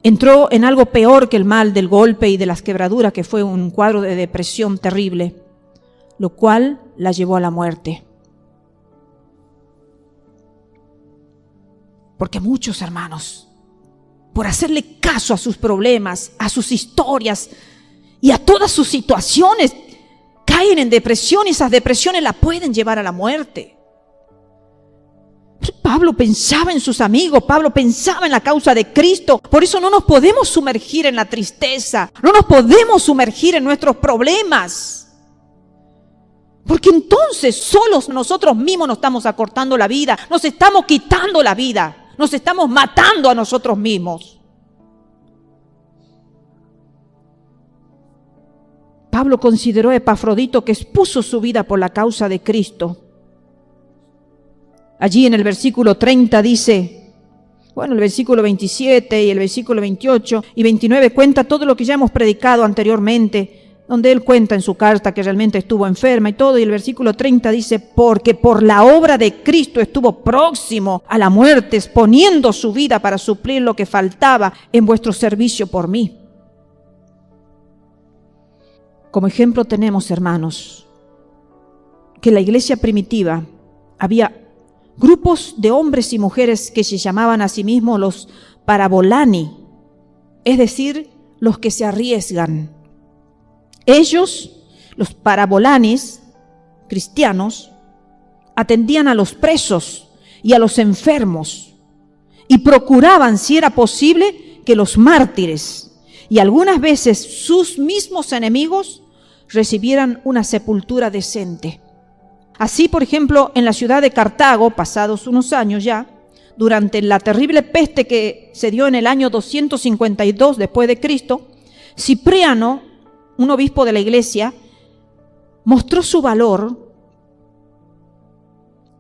entró en algo peor que el mal del golpe y de las quebraduras, que fue un cuadro de depresión terrible, lo cual la llevó a la muerte. Porque muchos hermanos, por hacerle caso a sus problemas, a sus historias y a todas sus situaciones, caen en depresión y esas depresiones la pueden llevar a la muerte. Pablo pensaba en sus amigos, Pablo pensaba en la causa de Cristo. Por eso no nos podemos sumergir en la tristeza, no nos podemos sumergir en nuestros problemas. Porque entonces solos nosotros mismos nos estamos acortando la vida, nos estamos quitando la vida. Nos estamos matando a nosotros mismos. Pablo consideró a Epafrodito, que expuso su vida por la causa de Cristo. Allí en el versículo 30 dice, bueno, el versículo 27 y el versículo 28 y 29 cuenta todo lo que ya hemos predicado anteriormente, donde él cuenta en su carta que realmente estuvo enferma y todo, y el versículo 30 dice, porque por la obra de Cristo estuvo próximo a la muerte, exponiendo su vida para suplir lo que faltaba en vuestro servicio por mí. Como ejemplo tenemos, hermanos, que en la iglesia primitiva había grupos de hombres y mujeres que se llamaban a sí mismos los parabolani, es decir, los que se arriesgan. Ellos, los parabolanis, cristianos, atendían a los presos y a los enfermos y procuraban, si era posible, que los mártires y algunas veces sus mismos enemigos recibieran una sepultura decente. Así, por ejemplo, en la ciudad de Cartago, pasados unos años ya, durante la terrible peste que se dio en el año 252 después de Cristo, Cipriano, un obispo de la iglesia, mostró su valor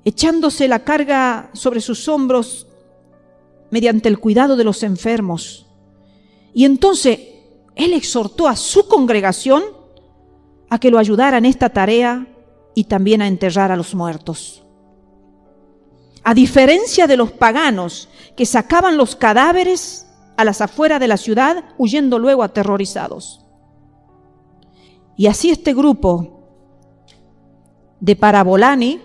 echándose la carga sobre sus hombros mediante el cuidado de los enfermos. Y entonces él exhortó a su congregación a que lo ayudara en esta tarea y también a enterrar a los muertos. A diferencia de los paganos que sacaban los cadáveres a las afueras de la ciudad, huyendo luego aterrorizados. Y así este grupo de parabolani,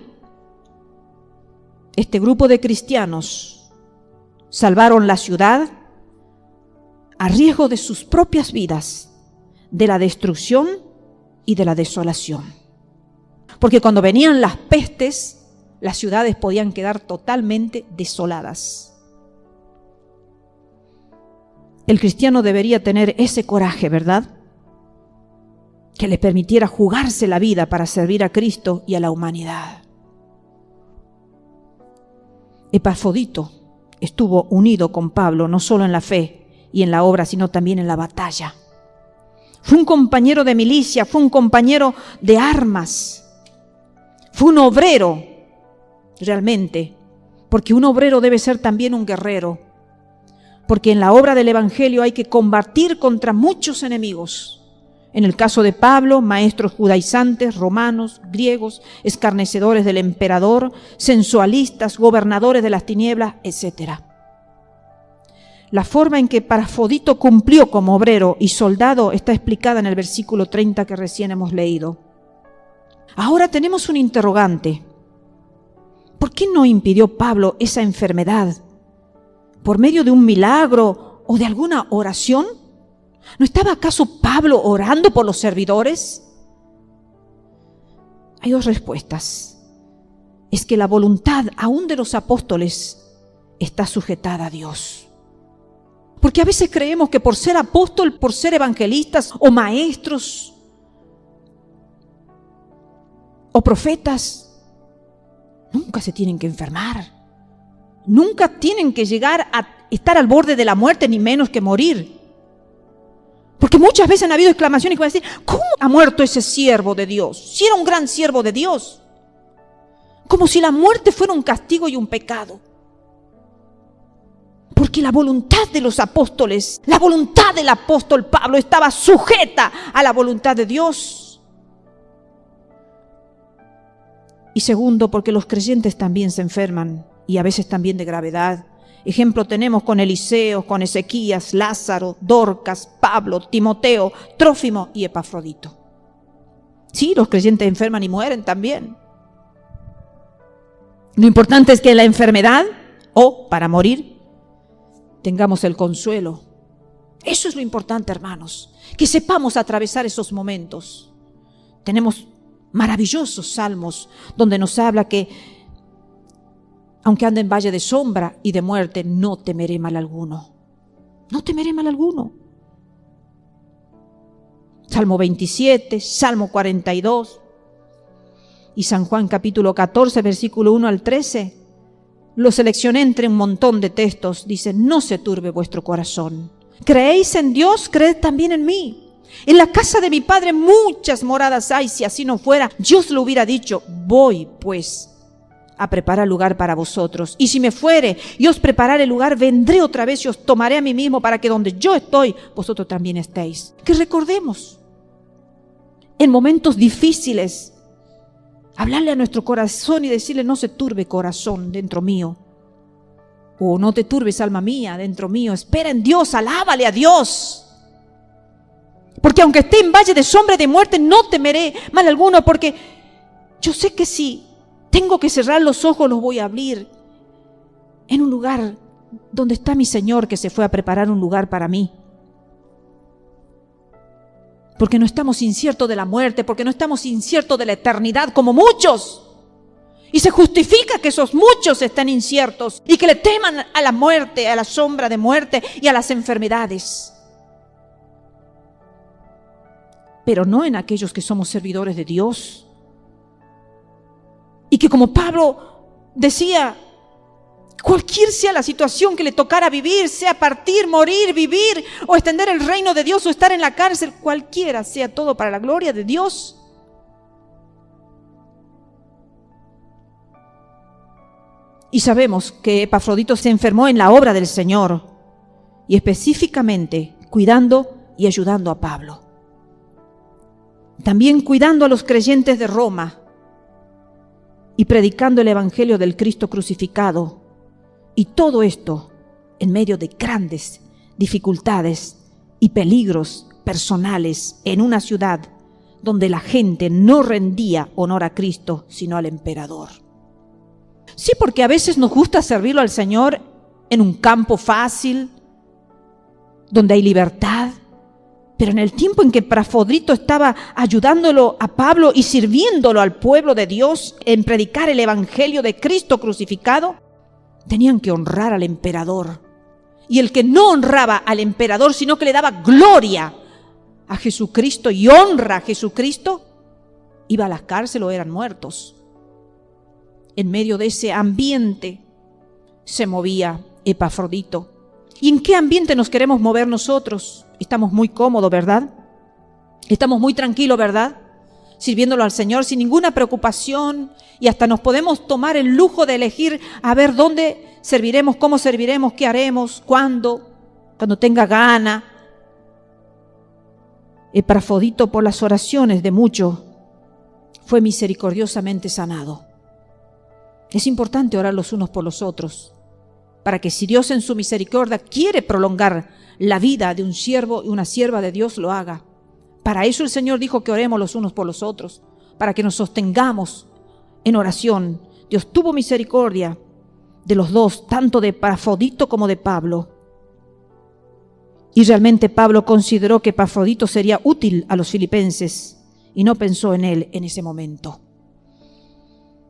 este grupo de cristianos, salvaron la ciudad a riesgo de sus propias vidas, de la destrucción y de la desolación. Porque cuando venían las pestes, las ciudades podían quedar totalmente desoladas. El cristiano debería tener ese coraje, ¿verdad? Que le permitiera jugarse la vida para servir a Cristo y a la humanidad. Epafrodito estuvo unido con Pablo no solo en la fe y en la obra, sino también en la batalla. Fue un compañero de milicia, fue un compañero de armas, fue un obrero realmente, porque un obrero debe ser también un guerrero, porque en la obra del Evangelio hay que combatir contra muchos enemigos. En el caso de Pablo, maestros judaizantes, romanos, griegos, escarnecedores del emperador, sensualistas, gobernadores de las tinieblas, etc. La forma en que Epafrodito cumplió como obrero y soldado está explicada en el versículo 30 que recién hemos leído. Ahora tenemos un interrogante. ¿Por qué no impidió Pablo esa enfermedad? ¿Por medio de un milagro o de alguna oración? ¿No estaba acaso Pablo orando por los servidores? Hay dos respuestas. Es que la voluntad aún de los apóstoles está sujetada a Dios. Porque a veces creemos que por ser apóstol, por ser evangelistas o maestros o profetas, nunca se tienen que enfermar. Nunca tienen que llegar a estar al borde de la muerte, ni menos que morir. Porque muchas veces han habido exclamaciones que van a decir, ¿cómo ha muerto ese siervo de Dios? Si era un gran siervo de Dios. Como si la muerte fuera un castigo y un pecado. Porque la voluntad de los apóstoles, la voluntad del apóstol Pablo estaba sujeta a la voluntad de Dios. Y segundo, porque los creyentes también se enferman y a veces también de gravedad. Ejemplo tenemos con Eliseo, con Ezequías, Lázaro, Dorcas, Pablo, Timoteo, Trófimo y Epafrodito. Sí, los creyentes enferman y mueren también. Lo importante es que en la enfermedad o para morir tengamos el consuelo. Eso es lo importante, hermanos, que sepamos atravesar esos momentos. Tenemos maravillosos salmos donde nos habla que aunque ande en valle de sombra y de muerte, no temeré mal alguno. No temeré mal alguno. Salmo 27, Salmo 42 y San Juan capítulo 14, versículo 1 al 13. Lo seleccioné entre un montón de textos. Dice, no se turbe vuestro corazón. ¿Creéis en Dios? Creed también en mí. En la casa de mi Padre muchas moradas hay. Si así no fuera, yo os lo hubiera dicho. Voy, pues, a preparar lugar para vosotros. Y si me fuere y os preparare lugar, vendré otra vez y os tomaré a mí mismo para que donde yo estoy, vosotros también estéis. Que recordemos, en momentos difíciles, hablarle a nuestro corazón y decirle, no se turbe corazón dentro mío. O no te turbes alma mía dentro mío. Espera en Dios, alábale a Dios. Porque aunque esté en valle de sombra y de muerte, no temeré mal alguno, porque yo sé que si tengo que cerrar los ojos, los voy a abrir en un lugar donde está mi Señor, que se fue a preparar un lugar para mí. Porque no estamos inciertos de la muerte, porque no estamos inciertos de la eternidad como muchos. Y se justifica que esos muchos estén inciertos y que le teman a la muerte, a la sombra de muerte y a las enfermedades. Pero no en aquellos que somos servidores de Dios. Y que como Pablo decía, cualquier sea la situación que le tocara vivir, sea partir, morir, vivir o extender el reino de Dios o estar en la cárcel, cualquiera sea todo para la gloria de Dios. Y sabemos que Epafrodito se enfermó en la obra del Señor y específicamente cuidando y ayudando a Pablo. También cuidando a los creyentes de Roma y predicando el evangelio del Cristo crucificado. Y todo esto en medio de grandes dificultades y peligros personales en una ciudad donde la gente no rendía honor a Cristo, sino al emperador. Sí, porque a veces nos gusta servirlo al Señor en un campo fácil, donde hay libertad, Pero en el tiempo en que Epafrodito estaba ayudándolo a Pablo y sirviéndolo al pueblo de Dios en predicar el evangelio de Cristo crucificado, tenían que honrar al emperador. Y el que no honraba al emperador, sino que le daba gloria a Jesucristo y honra a Jesucristo, iba a la cárcel o eran muertos. En medio de ese ambiente se movía Epafrodito. ¿Y en qué ambiente nos queremos mover nosotros? Estamos muy cómodos, ¿verdad? Estamos muy tranquilos, ¿verdad? Sirviéndolo al Señor sin ninguna preocupación, y hasta nos podemos tomar el lujo de elegir a ver dónde serviremos, cómo serviremos, qué haremos, cuándo tenga gana. Epafrodito, por las oraciones de muchos, fue misericordiosamente sanado. Es importante orar los unos por los otros, para que si Dios en su misericordia quiere prolongar la vida de un siervo y una sierva de Dios, lo haga. Para eso el Señor dijo que oremos los unos por los otros, para que nos sostengamos en oración. Dios tuvo misericordia de los dos, tanto de Epafrodito como de Pablo. Y realmente Pablo consideró que Epafrodito sería útil a los filipenses y no pensó en él en ese momento.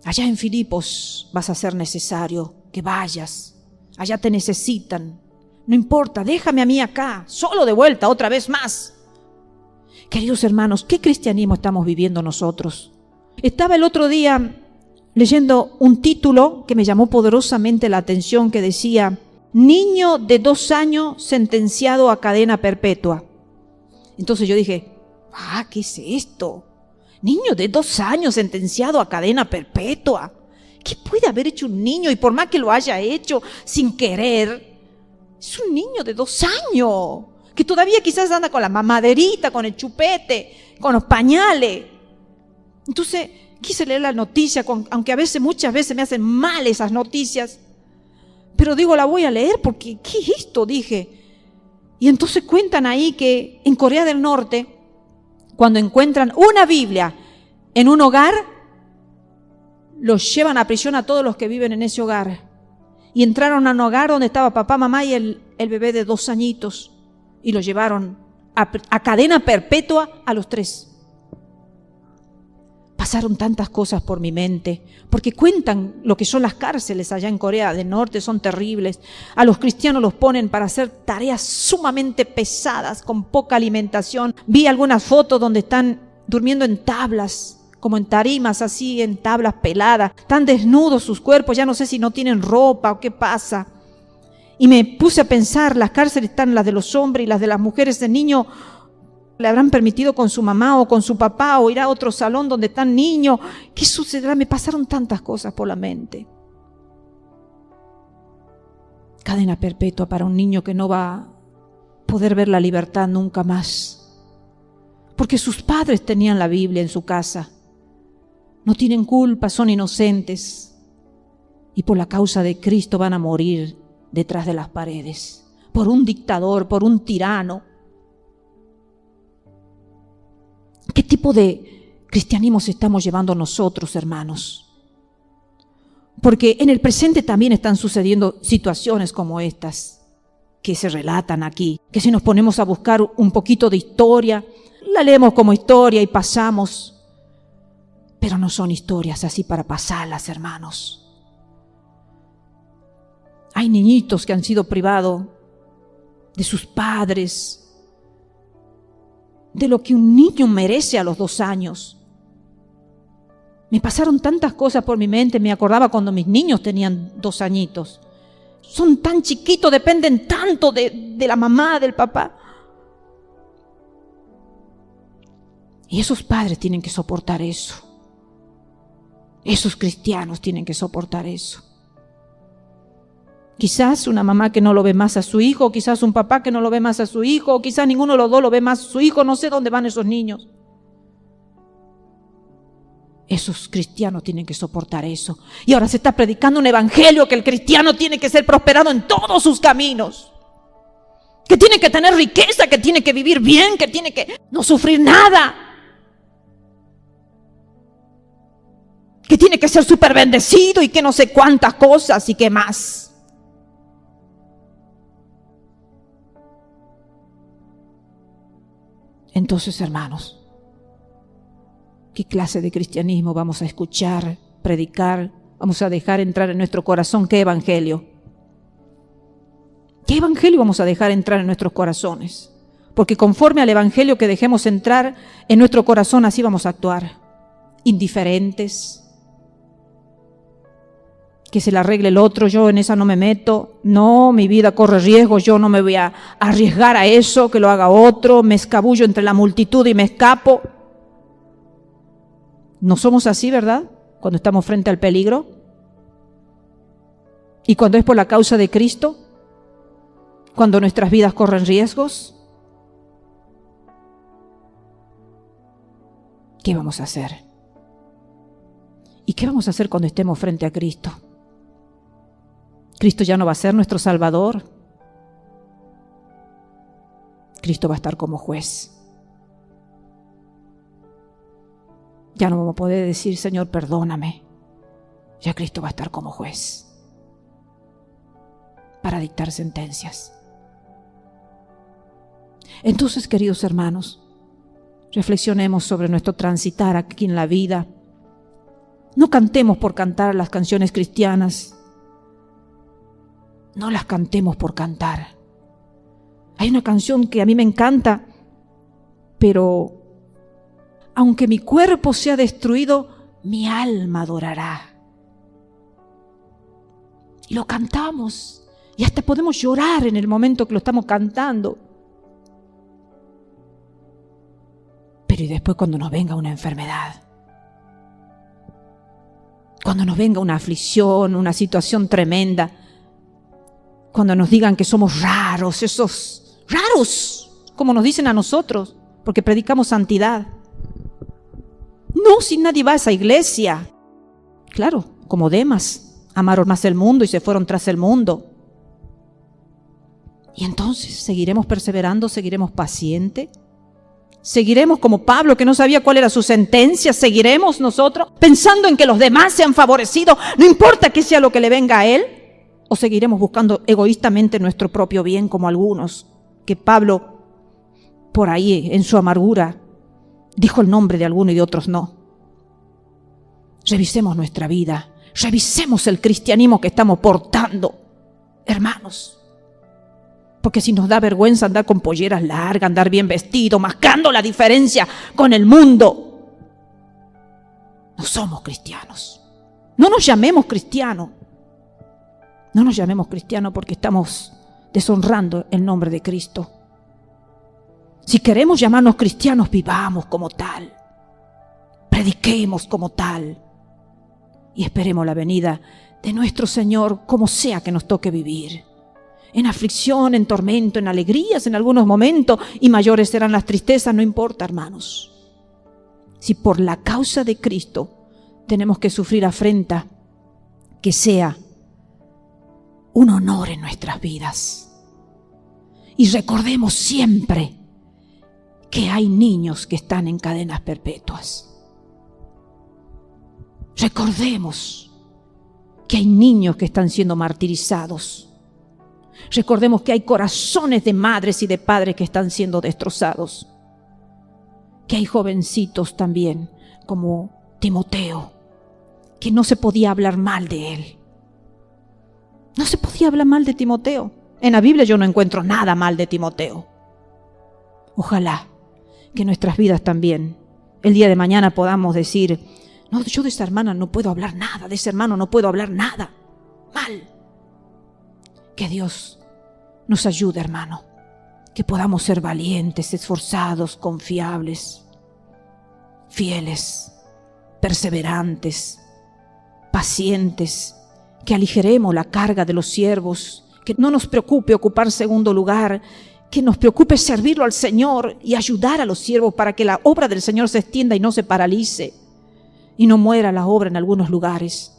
Allá en Filipos vas a ser necesario que vayas. Allá te necesitan. No importa, déjame a mí acá, solo de vuelta, otra vez más. Queridos hermanos, ¿qué cristianismo estamos viviendo nosotros? Estaba el otro día leyendo un título que me llamó poderosamente la atención, que decía: niño de 2 años sentenciado a cadena perpetua. Entonces yo dije, ¿qué es esto? Niño de 2 años sentenciado a cadena perpetua. ¿Qué puede haber hecho un niño? Y por más que lo haya hecho sin querer, es un niño de 2 años, que todavía quizás anda con la mamaderita, con el chupete, con los pañales. Entonces quise leer la noticia, aunque muchas veces me hacen mal esas noticias, pero digo, la voy a leer porque ¿qué es esto? Dije. Y entonces cuentan ahí que en Corea del Norte, cuando encuentran una Biblia en un hogar, los llevan a prisión a todos los que viven en ese hogar. Y entraron a un hogar donde estaba papá, mamá y el bebé de 2 añitos, y los llevaron a cadena perpetua a los 3. Pasaron tantas cosas por mi mente, porque cuentan lo que son las cárceles allá en Corea del Norte, son terribles. A los cristianos los ponen para hacer tareas sumamente pesadas, con poca alimentación. Vi algunas fotos donde están durmiendo en tablas, como en tarimas, así, en tablas peladas. Están desnudos sus cuerpos, ya no sé si no tienen ropa o qué pasa. Y me puse a pensar, las cárceles están las de los hombres y las de las mujeres. El niño le habrán permitido con su mamá o con su papá, o ir a otro salón donde están niños. ¿Qué sucederá? Me pasaron tantas cosas por la mente. Cadena perpetua para un niño que no va a poder ver la libertad nunca más. Porque sus padres tenían la Biblia en su casa. No tienen culpa, son inocentes. Y por la causa de Cristo van a morir detrás de las paredes. Por un dictador, por un tirano. ¿Qué tipo de cristianismo estamos llevando nosotros, hermanos? Porque en el presente también están sucediendo situaciones como estas que se relatan aquí, que si nos ponemos a buscar un poquito de historia, la leemos como historia y pasamos, pero no son historias así para pasarlas, hermanos. Hay niñitos que han sido privados de sus padres, de lo que un niño merece a los 2 años. Me pasaron tantas cosas por mi mente, me acordaba cuando mis niños tenían 2 añitos. Son tan chiquitos, dependen tanto de la mamá, del papá. Y esos padres tienen que soportar eso. Esos cristianos tienen que soportar eso. Quizás una mamá que no lo ve más a su hijo, quizás un papá que no lo ve más a su hijo, o quizás ninguno de los dos lo ve más a su hijo, no sé dónde van esos niños. Esos cristianos tienen que soportar eso. Y ahora se está predicando un evangelio que el cristiano tiene que ser prosperado en todos sus caminos. Que tiene que tener riqueza, que tiene que vivir bien, que tiene que no sufrir nada. Que tiene que ser súper bendecido y que no sé cuántas cosas y qué más. Entonces, hermanos, ¿qué clase de cristianismo vamos a escuchar, predicar? Vamos a dejar entrar en nuestro corazón. ¿Qué evangelio? ¿Qué evangelio vamos a dejar entrar en nuestros corazones? Porque conforme al evangelio que dejemos entrar en nuestro corazón, así vamos a actuar. Indiferentes. Que se la arregle el otro, yo en esa no me meto. No, mi vida corre riesgo, yo no me voy a arriesgar a eso, que lo haga otro. Me escabullo entre la multitud y me escapo. No somos así, ¿verdad? Cuando estamos frente al peligro. Y cuando es por la causa de Cristo, cuando nuestras vidas corren riesgos, ¿qué vamos a hacer? ¿Y qué vamos a hacer cuando estemos frente a Cristo? Cristo ya no va a ser nuestro Salvador. Cristo va a estar como juez. Ya no vamos a poder decir, Señor, perdóname. Ya Cristo va a estar como juez para dictar sentencias. Entonces, queridos hermanos, reflexionemos sobre nuestro transitar aquí en la vida. No cantemos por cantar las canciones cristianas. No las cantemos por cantar. Hay una canción que a mí me encanta, pero aunque mi cuerpo sea destruido, mi alma adorará. Y lo cantamos, y hasta podemos llorar en el momento que lo estamos cantando. Pero y después cuando nos venga una enfermedad, cuando nos venga una aflicción, una situación tremenda, cuando nos digan que somos raros, esos raros, como nos dicen a nosotros, porque predicamos santidad. No, si nadie va a esa iglesia. Claro, como Demas, amaron más el mundo y se fueron tras el mundo. Y entonces, ¿seguiremos perseverando? ¿Seguiremos pacientes? ¿Seguiremos como Pablo, que no sabía cuál era su sentencia? ¿Seguiremos nosotros pensando en que los demás sean favorecidos, no importa que sea lo que le venga a él? ¿O seguiremos buscando egoístamente nuestro propio bien, como algunos, que Pablo, por ahí, en su amargura, dijo el nombre de algunos y de otros no? Revisemos nuestra vida, revisemos el cristianismo que estamos portando, hermanos. Porque si nos da vergüenza andar con polleras largas, andar bien vestido, marcando la diferencia con el mundo, no somos cristianos. No nos llamemos cristianos. No nos llamemos cristianos porque estamos deshonrando el nombre de Cristo. Si queremos llamarnos cristianos, vivamos como tal. Prediquemos como tal. Y esperemos la venida de nuestro Señor, como sea que nos toque vivir. En aflicción, en tormento, en alegrías en algunos momentos, y mayores serán las tristezas, no importa, hermanos. Si por la causa de Cristo tenemos que sufrir afrenta, que sea un honor en nuestras vidas. Y recordemos siempre que hay niños que están en cadenas perpetuas. Recordemos que hay niños que están siendo martirizados. Recordemos que hay corazones de madres y de padres que están siendo destrozados. Que hay jovencitos también, como Timoteo, que no se podía hablar mal de él. No se podía hablar mal de Timoteo. En la Biblia yo no encuentro nada mal de Timoteo. Ojalá que nuestras vidas también, el día de mañana podamos decir, no, yo de esa hermana no puedo hablar nada, de ese hermano no puedo hablar nada mal. Que Dios nos ayude, hermano, que podamos ser valientes, esforzados, confiables, fieles, perseverantes, pacientes, que aligeremos la carga de los siervos, que no nos preocupe ocupar segundo lugar, que nos preocupe servirlo al Señor y ayudar a los siervos para que la obra del Señor se extienda y no se paralice y no muera la obra en algunos lugares.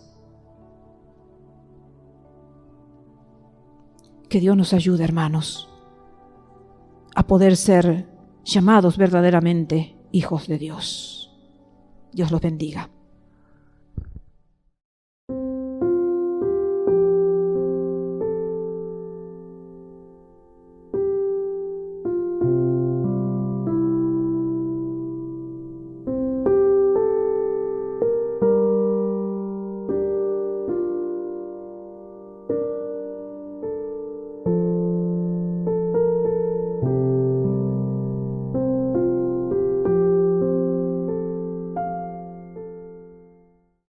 Que Dios nos ayude, hermanos, a poder ser llamados verdaderamente hijos de Dios. Dios los bendiga.